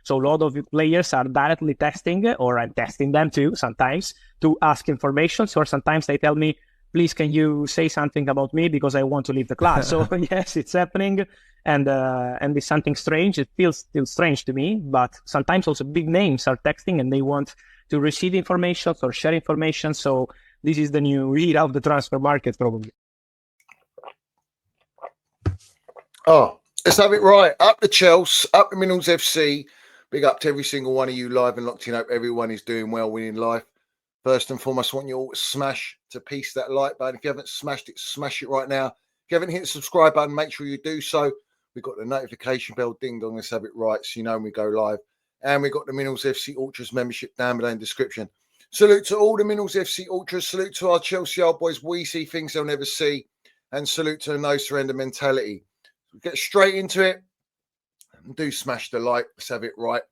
So a lot of players are directly texting, or I'm testing them too sometimes, to ask information. Or sometimes they tell me, please, can you say something about me because I want to leave the class? So yes, it's happening, and it's something strange. It feels still strange to me, but sometimes also big names are texting and they want to receive information or share information. So this is the new era of the transfer market, probably. Oh, let's have it right. Up the Chelsea, up the Minerals FC. Big up to every single one of you live and locked in. Hope everyone is doing well, winning life. First and foremost, I want you all to smash to piece that like button. If you haven't smashed it, smash it right now. If you haven't hit the subscribe button, make sure you do so. We've got the notification bell, ding dong, let's have it right so you know when we go live. And we've got the Minerals FC Ultras membership down below in the description. Salute to all the Minerals FC Ultras. Salute to our Chelsea old boys. We see things they'll never see. And salute to the no surrender mentality. We'll get straight into it. Do smash the like. Let's have it right.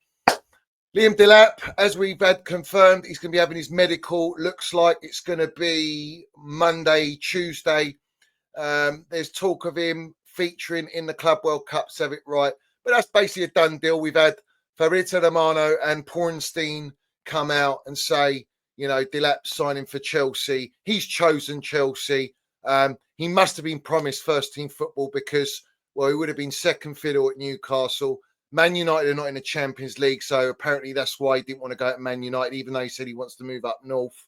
Liam Delap, as we've had confirmed, he's going to be having his medical. Looks like it's going to be Monday, Tuesday. There's talk of him featuring in the Club World Cup. Let's have it right. But that's basically a done deal. We've had Fabrizio Romano and Pornstein come out and say, you know, Delap signing for Chelsea. He's chosen Chelsea. He must have been promised first team football because, well, he would have been second fiddle at Newcastle. Man United are not in the Champions League, so apparently that's why he didn't want to go at Man United, even though he said he wants to move up north.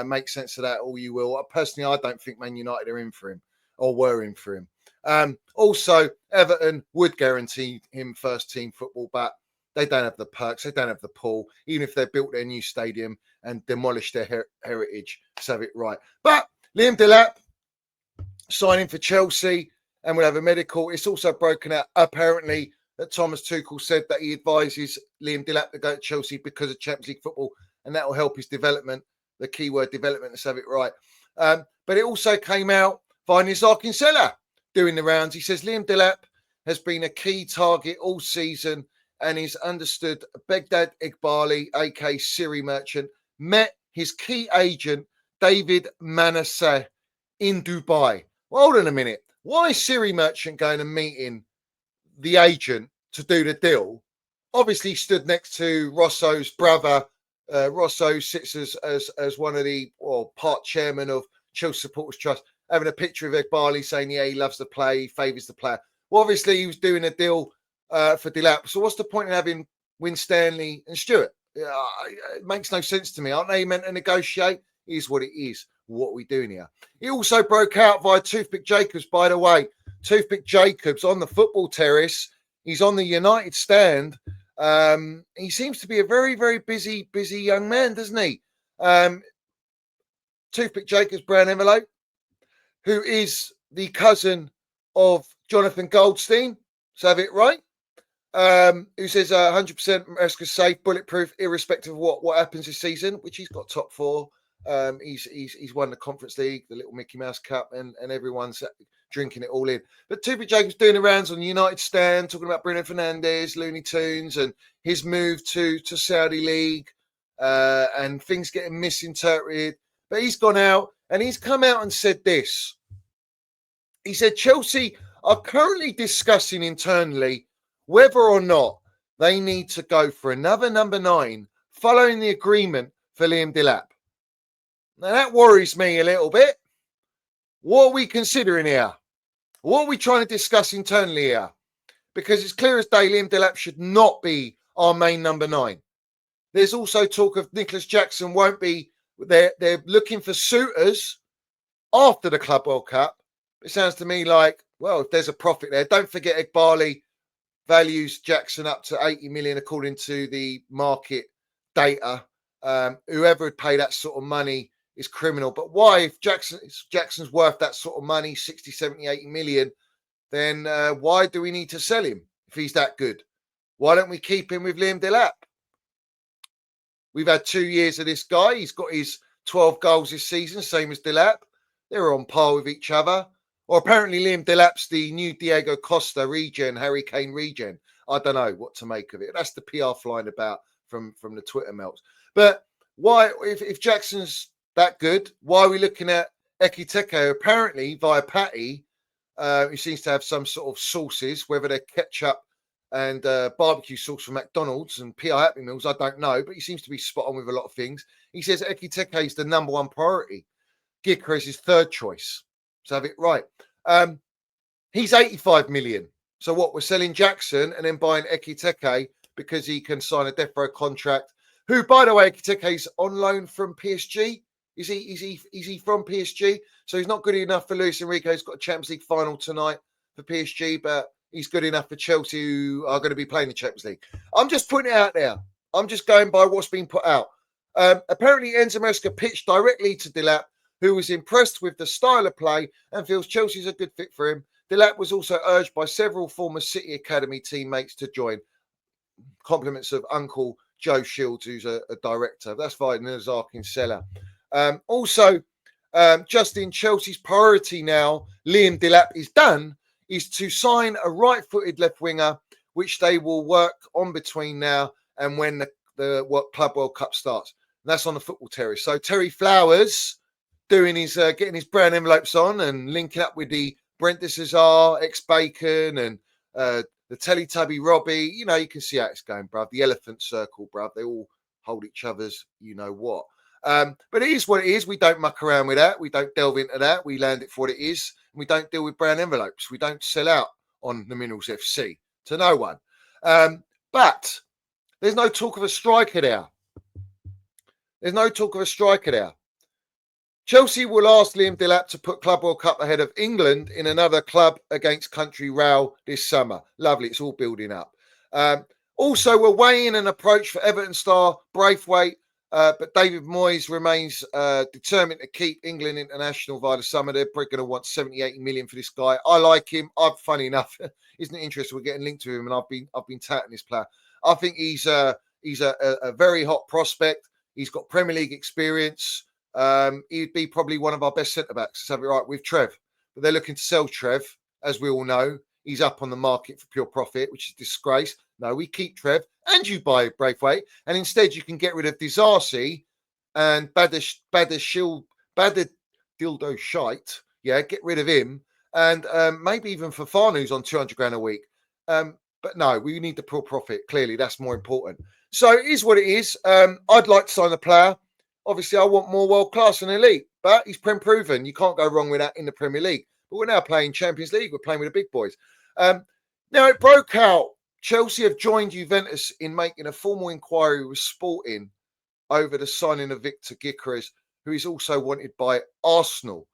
Make sense of that, all you will. Personally, I don't think Man United are in for him, or were in for him. Also, Everton would guarantee him first team football, but they don't have the perks, they don't have the pull, even if they built their new stadium and demolished their heritage. Let's have it right. But Liam Delap signing for Chelsea and will have a medical. It's also broken out, apparently, that Thomas Tuchel said that he advises Liam Delap to go to Chelsea because of Champions League football, and that will help his development. The keyword development, let's have it right. But it also came out via Nizar Kinsella doing the rounds. He says Liam Delap has been a key target all season and he's understood Begdad Iqbali, aka Siri Merchant, met his key agent, David Manasseh, in Dubai. Well, hold on a minute. Why is Siri Merchant going and meeting the agent to do the deal? Obviously stood next to Rosso's brother. Rosso sits as one of the, or part chairman of Chelsea Supporters Trust, having a picture of Iqbali saying, yeah, he loves the play, he favours the player. Well, obviously he was doing a deal for Delap. So what's the point in having Stanley and Stewart? It makes no sense to me. Aren't they meant to negotiate? It is what it is. What are we doing here? He also broke out via Toothpick Jacobs, by the way. Toothpick Jacobs on the football terrace. He's on the United stand. He seems to be a very, very busy young man, doesn't he? Toothpick Jacobs, brown envelope, who is the cousin of Jonathan Goldstein. So have it right. Who says 100% Maresca's safe, bulletproof, irrespective of what happens this season, which he's got top four. He's won the Conference League, the Little Mickey Mouse Cup, and everyone's drinking it all in. But Toothpick Jacobs doing the rounds on the United stand, talking about Bruno Fernandes, Looney Tunes, and his move to Saudi League, and things getting misinterpreted. But he's gone out and he's come out and said this. He said Chelsea are currently discussing internally whether or not they need to go for another number 9 following the agreement for Liam Delap. Now, that worries me a little bit. What are we considering here? What are we trying to discuss internally here? Because it's clear as day Liam Delap should not be our main number 9. There's also talk of Nicholas Jackson won't be. They're looking for suitors after the Club World Cup. It sounds to me like, well, if there's a profit there, don't forget Iqbali values Jackson up to 80 million according to the market data. Whoever would pay that sort of money is criminal. But why, if Jackson's worth that sort of money, 60, 70, 80 million, then why do we need to sell him if he's that good? Why don't we keep him with Liam Delap? We've had 2 years of this guy. He's got his 12 goals this season, same as Delap. They're on par with each other. Or apparently Liam Delap's the new Diego Costa regen, Harry Kane regen. I don't know what to make of it. That's the PR flying about from the Twitter melts. But why, if Jackson's that good, why are we looking at Ekiteke? Apparently, via Patty, who seems to have some sort of sources, whether they're ketchup and barbecue sauce from McDonald's and PI Happy Meals. I don't know, but he seems to be spot on with a lot of things. He says Ekitike is the #1 priority. Gikres is third choice. So have it right. He's 85 million. So what? We're selling Jackson and then buying Ekitike because he can sign a death row contract. Who, by the way, Ekiteke's on loan from PSG. Is he from PSG? So he's not good enough for Luis Enrique. He's got a Champions League final tonight for PSG, but he's good enough for Chelsea, who are going to be playing the Champions League. I'm just putting it out there. I'm just going by what's been put out. Apparently, Enzo Maresca pitched directly to Delap, who was impressed with the style of play and feels Chelsea's a good fit for him. Delap was also urged by several former City Academy teammates to join. Compliments of Uncle Joe Shields, who's a director. That's via Nazar Kinsella. Just in Chelsea's priority now, Liam Delap is done, is to sign a right-footed left winger, which they will work on between now and when the Club World Cup starts. And that's on the football terrace. So Terry Flowers doing his getting his brown envelopes on and linking up with the Brent de Cesar, ex-Bacon, and the Teletubby Robbie. You know, you can see how it's going, bruv. The elephant circle, bruv. They all hold each other's, you know what. But it is what it is. We don't muck around with that. We don't delve into that. We land it for what it is. And we don't deal with brown envelopes. We don't sell out on the Minerals FC to no one. But there's no talk of a striker there. There's no talk of a striker there. Chelsea will ask Liam Delap to put Club World Cup ahead of England in another club against Country Row this summer. Lovely. It's all building up. Also, we're weighing an approach for Everton star Braithwaite, but David Moyes remains determined to keep England international via the summer. They're probably going to want 70, 80 million for this guy. I like him. Funny enough, isn't it interesting? We're getting linked to him, and I've been touting this player. I think he's a very hot prospect. He's got Premier League experience. He'd be probably one of our best centre-backs. Let's have it right with Trev. But they're looking to sell Trev, as we all know. He's up on the market for pure profit, which is a disgrace. No, we keep Trev and you buy Braithwaite. And instead you can get rid of Disasi and Badadildo Shite. Yeah, get rid of him. And maybe even Fafanu's on 200 grand a week. But no, we need the pure profit. Clearly, that's more important. So it is what it is. I'd like to sign a player. Obviously, I want more world-class and elite, but he's proven. You can't go wrong with that in the Premier League. But we're now playing Champions League. We're playing with the big boys. Now, it broke out. Chelsea have joined Juventus in making a formal inquiry with Sporting over the signing of Victor Gikres, who is also wanted by Arsenal.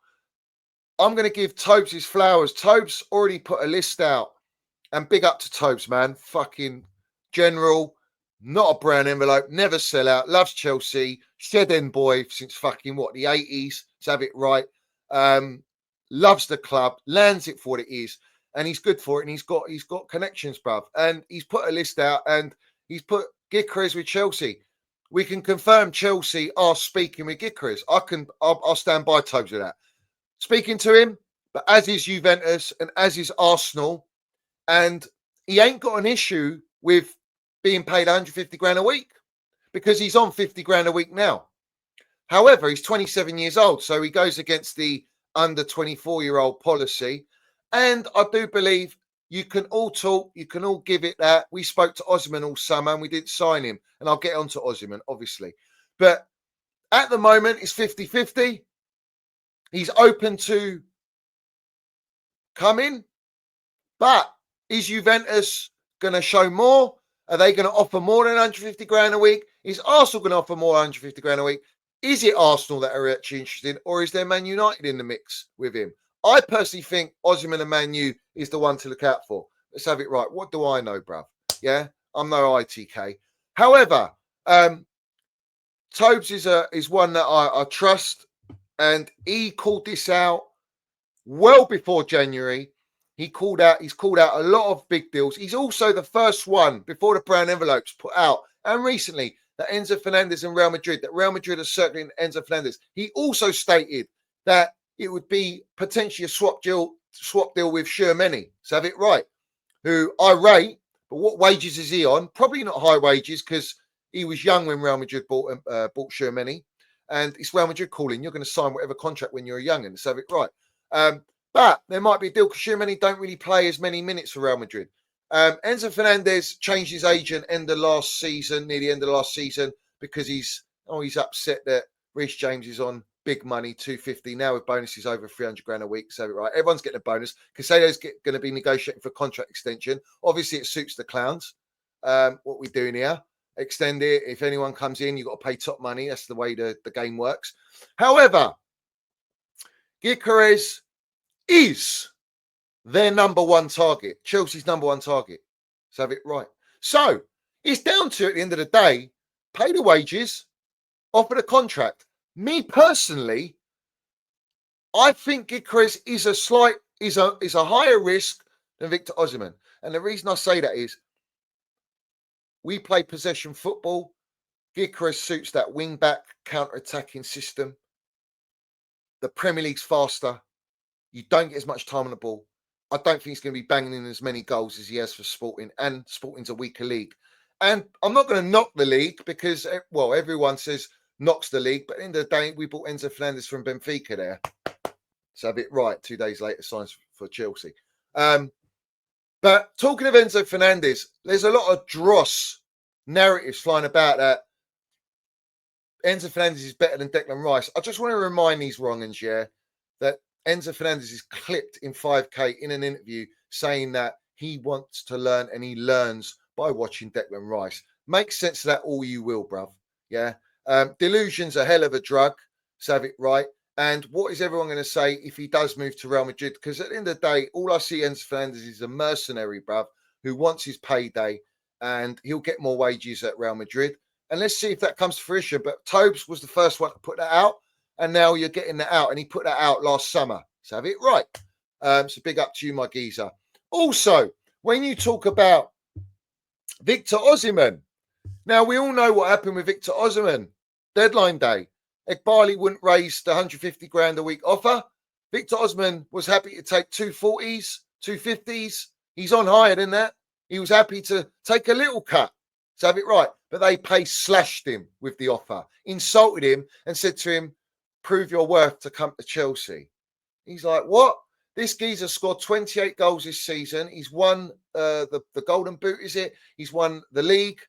I'm going to give Tobes his flowers. Tobes already put a list out. And big up to Tobes, man. Fucking general. Not a brown envelope, never sell out, loves Chelsea, shed end boy since fucking the 80s, to have it right. Loves the club, lands it for what it is, and he's good for it, and he's got connections, bruv. And he's put a list out and he's put Gikres with Chelsea. We can confirm Chelsea are speaking with Gikres. I'll stand by Tobes with that. Speaking to him, but as is Juventus and as is Arsenal, and he ain't got an issue with being paid 150 grand a week because he's on 50 grand a week now. However, he's 27 years old, so he goes against the under 24-year-old policy. And I do believe you can all talk, you can all give it that. We spoke to Osimhen all summer and we didn't sign him. And I'll get on to Osimhen, obviously. But at the moment, it's 50-50. He's open to coming. But is Juventus going to show more? Are they going to offer more than 150 grand a week? Is Arsenal going to offer more than 150 grand a week? Is it Arsenal that are actually interested, or is there Man United in the mix with him? I personally think Osimhen and Man U is the one to look out for. Let's have it right. What do I know, bruv? Yeah, I'm no ITK. However, Tobes is one that I trust, and he called this out well before January. He's called out a lot of big deals. He's also the first one before the brown envelopes put out, and recently that Enzo Fernandez and Real Madrid are circling Enzo Fernandez. He also stated that it would be potentially a swap deal with Shermany. So have it right, who I rate, but what wages is he on? Probably not high wages because he was young when Real Madrid bought Shermany, and it's Real Madrid calling. You're going to sign whatever contract when you're a young'un. So have it right. But there might be a deal because Shermany don't really play as many minutes for Real Madrid. Enzo Fernandez changed his agent near the end of last season, because he's upset that Reece James is on big money, 250 now with bonuses over 300 grand a week. So right, everyone's getting a bonus. Casado's going to be negotiating for contract extension. Obviously, it suits the clowns. What we're doing here, extend it. If anyone comes in, you've got to pay top money. That's the way the game works. However, rkeres is their number one target, Chelsea's number one target. Let's have it right. So it's down to, at the end of the day, pay the wages, offer the contract. Me personally, I think rkeres is a higher risk than Victor Osimhen. And the reason I say that is we play possession football. rkeres suits that wing-back counter-attacking system. The Premier League's faster. You don't get as much time on the ball. I don't think he's going to be banging in as many goals as he has for Sporting, and Sporting's a weaker league. And I'm not going to knock the league because, well, everyone says knocks the league, but at the end of the day, we bought Enzo Fernandez from Benfica there. So a bit right, 2 days later, signs for Chelsea. But talking of Enzo Fernandez, there's a lot of dross narratives flying about that Enzo Fernandez is better than Declan Rice. I just want to remind these wrong'uns, that Enzo Fernandez is clipped in 5K in an interview saying that he wants to learn and he learns by watching Declan Rice. Make sense of that all you will, bruv. Yeah. Delusion's a hell of a drug. So have it right. And what is everyone going to say if he does move to Real Madrid? Because at the end of the day, all I see Enzo Fernandez is a mercenary, bruv, who wants his payday, and he'll get more wages at Real Madrid. And let's see if that comes to fruition. But Tobes was the first one to put that out, and now you're getting that out. And he put that out last summer. So have it right. So big up to you, my geezer. Also, when you talk about Victor Osimhen, now we all know what happened with Victor Osimhen. Deadline day. Ekbali wouldn't raise the 150 grand a week offer. Victor Osimhen was happy to take 240s, 250s. He's on higher than that. He was happy to take a little cut. So have it right. But they slashed him with the offer, insulted him and said to him, prove your worth to come to Chelsea. He's like, what? This geezer scored 28 goals this season. He's won the Golden Boot, is it? He's won the league.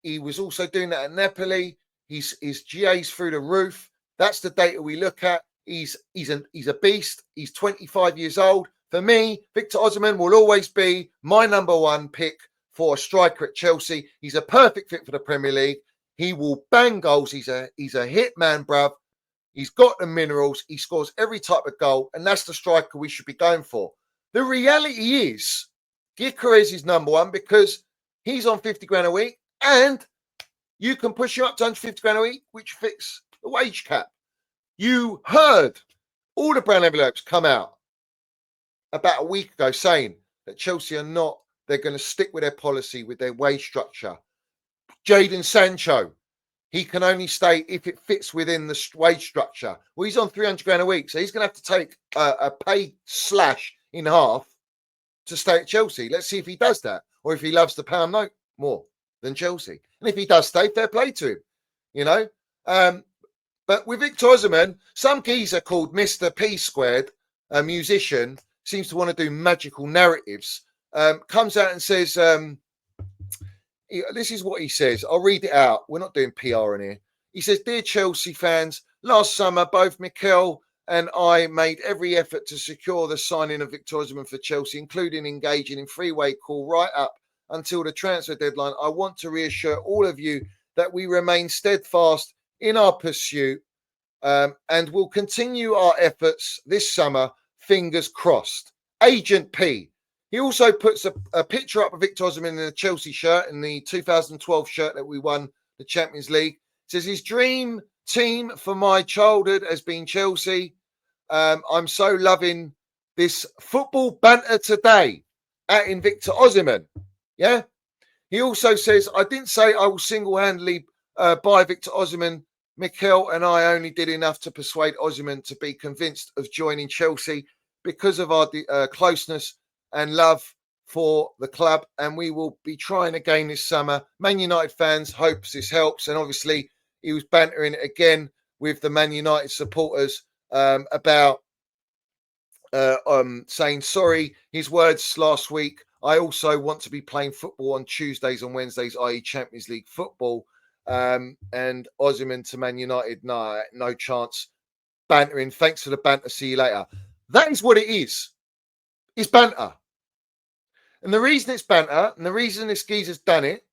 He was also doing that at Napoli. His GA's through the roof. That's the data we look at. He's a beast. He's 25 years old. For me, Victor Osimhen will always be my number one pick for a striker at Chelsea. He's a perfect fit for the Premier League. He will bang goals. He's a hit man, bruv. He's got the minerals. He scores every type of goal, and that's the striker we should be going for. The reality is, rkeres is number one because he's on 50 grand a week, and you can push him up to 150 grand a week, which fits the wage cap. You heard all the brown envelopes come out about a week ago saying that Chelsea are not, they're going to stick with their policy, with their wage structure. Jadon Sancho, he can only stay if it fits within the wage structure. Well, he's on 300 grand a week, so he's going to have to take a pay slash in half to stay at Chelsea. Let's see if he does that, or if he loves the pound note more than Chelsea. And if he does stay, fair play to him, you know. But with Victor Osimhen, some geezer called Mr. P Squared, a musician, seems to want to do magical narratives, comes out and says, this is what he says. I'll read it out. We're not doing PR in here. He says, dear Chelsea fans, last summer, both Mikel and I made every effort to secure the signing of Victor Osimhen for Chelsea, including engaging in three-way call right up until the transfer deadline. I want to reassure all of you that we remain steadfast in our pursuit and will continue our efforts this summer, fingers crossed. Agent P. He also puts a picture up of Victor Osimhen in a Chelsea shirt, in the 2012 shirt that we won the Champions League. Says his dream team for my childhood has been Chelsea. I'm so loving this football banter today at in Victor Osimhen. Yeah. He also says, I didn't say I will single-handedly buy Victor Osimhen. Mikel and I only did enough to persuade Osimhen to be convinced of joining Chelsea because of our closeness and love for the club, and we will be trying again this summer. Man United fans hopes this helps, and obviously he was bantering it again with the Man United supporters about saying sorry. His words last week I also want to be playing football on Tuesdays and Wednesdays, i.e. Champions League football. And Osimhen to Man United, no chance. Bantering, thanks for the banter, see you later. That is what it is. It's banter. And the reason it's banter, and the reason this geezer's done it,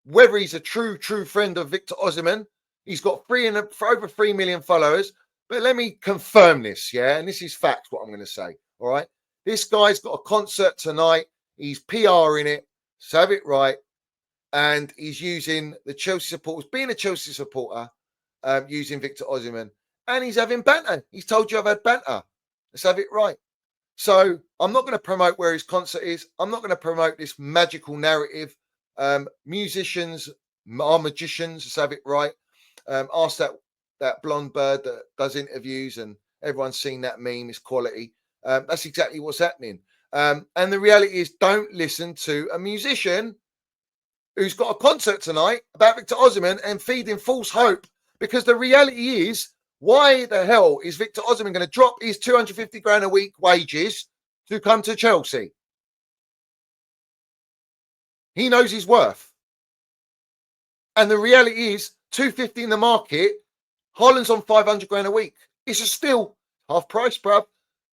whether he's a true friend of Victor Osimhen, he's got over 3 million followers. But let me confirm this, yeah? And this is facts, what I'm going to say, all right? This guy's got a concert tonight. He's PRing it, so have it right. And he's using the Chelsea supporters, being a Chelsea supporter, using Victor Osimhen. And he's having banter. He's told you I've had banter. Let's have it right. So I'm not going to promote where his concert is. I'm not going to promote this magical narrative. Musicians are magicians. Let's have it right. Ask that blonde bird that does interviews, and everyone's seen that meme. It's quality. That's exactly what's happening. And the reality is, don't listen to a musician who's got a concert tonight about Victor Osimhen and feeding false hope, because the reality is, why the hell is Victor Osimhen going to drop his 250 grand a week wages to come to Chelsea? He knows his worth. And the reality is, 250 in the market, Haaland's on 500 grand a week. It's still half price, bruv,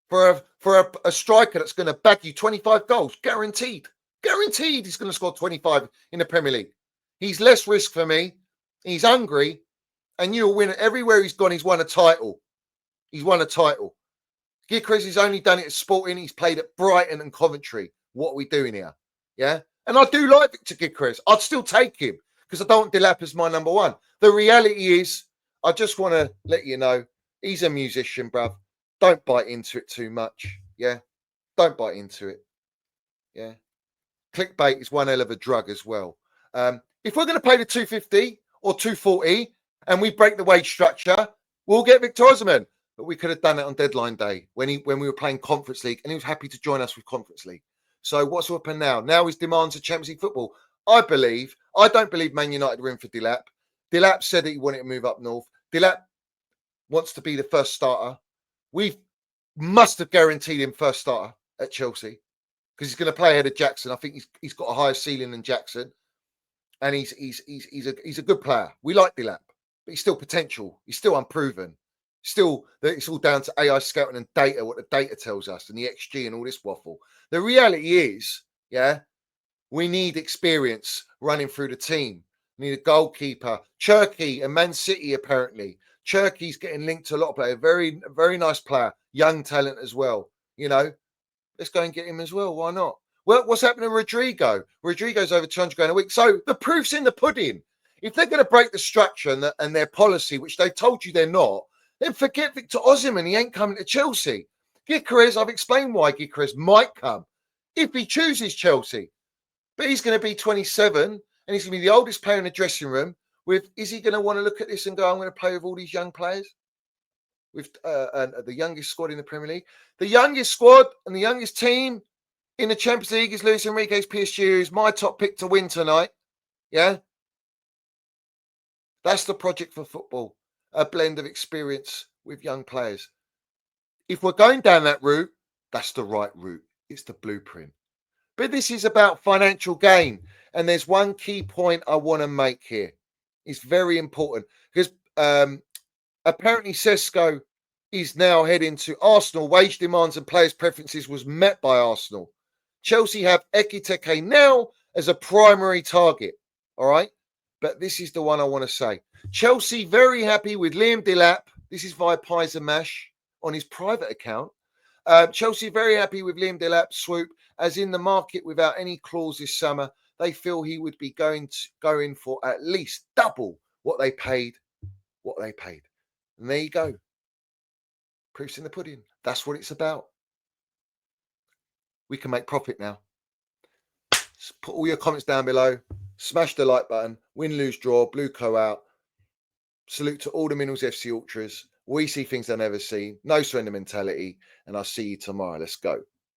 for a striker that's going to bag you 25 goals, guaranteed. Guaranteed he's going to score 25 in the Premier League. He's less risk for me. He's hungry. And you'll win it. Everywhere he's gone, he's won a title. He's won a title. Gikeres has only done it at Sporting. He's played at Brighton and Coventry. What are we doing here? Yeah? And I do like Victor Gikeres. I'd still take him because I don't want Delap as my number one. The reality is, I just want to let you know, he's a musician, bruv. Don't bite into it too much. Yeah? Don't bite into it. Yeah? Clickbait is one hell of a drug as well. If we're going to pay the 250 or 240 and we break the wage structure, we'll get Victor Osimhen. But we could have done it on deadline day when we were playing Conference League, and he was happy to join us with Conference League. So what's happened now? Now his demands of Champions League football. I don't believe Man United are in for Delap. Delap said that he wanted to move up north. Delap wants to be the first starter. We must have guaranteed him first starter at Chelsea because he's going to play ahead of Jackson. I think he's got a higher ceiling than Jackson, and he's a good player. We like Delap, but he's still potential. He's still unproven. Still, it's all down to AI scouting and data, what the data tells us, and the XG and all this waffle. The reality is, yeah, we need experience running through the team. We need a goalkeeper. Cherky and Man City, apparently. Cherky's getting linked to a lot of players. Very, very nice player. Young talent as well. You know, let's go and get him as well. Why not? Well, what's happening to Rodrigo? Rodrigo's over 200 grand a week. So the proof's in the pudding. If they're going to break the structure and their policy, which they told you they're not, then forget Victor Osimhen. He ain't coming to Chelsea. Gikeres, I've explained why Gikeres might come if he chooses Chelsea. But he's going to be 27 and he's going to be the oldest player in the dressing room. Is he going to want to look at this and go, I'm going to play with all these young players? With the youngest squad in the Premier League. The youngest squad and the youngest team in the Champions League is Luis Enrique's PSG, who's my top pick to win tonight. Yeah? That's the project for football. A blend of experience with young players. If we're going down that route, that's the right route. It's the blueprint. But this is about financial gain. And there's one key point I want to make here. It's very important because apparently Sesko is now heading to Arsenal. Wage demands and players' preferences was met by Arsenal. Chelsea have Ekitike now as a primary target. All right. But this is the one I want to say. Chelsea very happy with Liam Delap. This is via Pies and Mash on his private account. Chelsea very happy with Liam Delap's swoop, as in the market without any clause this summer. They feel he would be going for at least double what they paid. And there you go. Proof's in the pudding. That's what it's about. We can make profit now. Put all your comments down below. Smash the like button. Win, lose, draw. Blue co out. Salute to all the Minerals FC Ultras. We see things they've never seen. No surrender mentality. And I'll see you tomorrow. Let's go.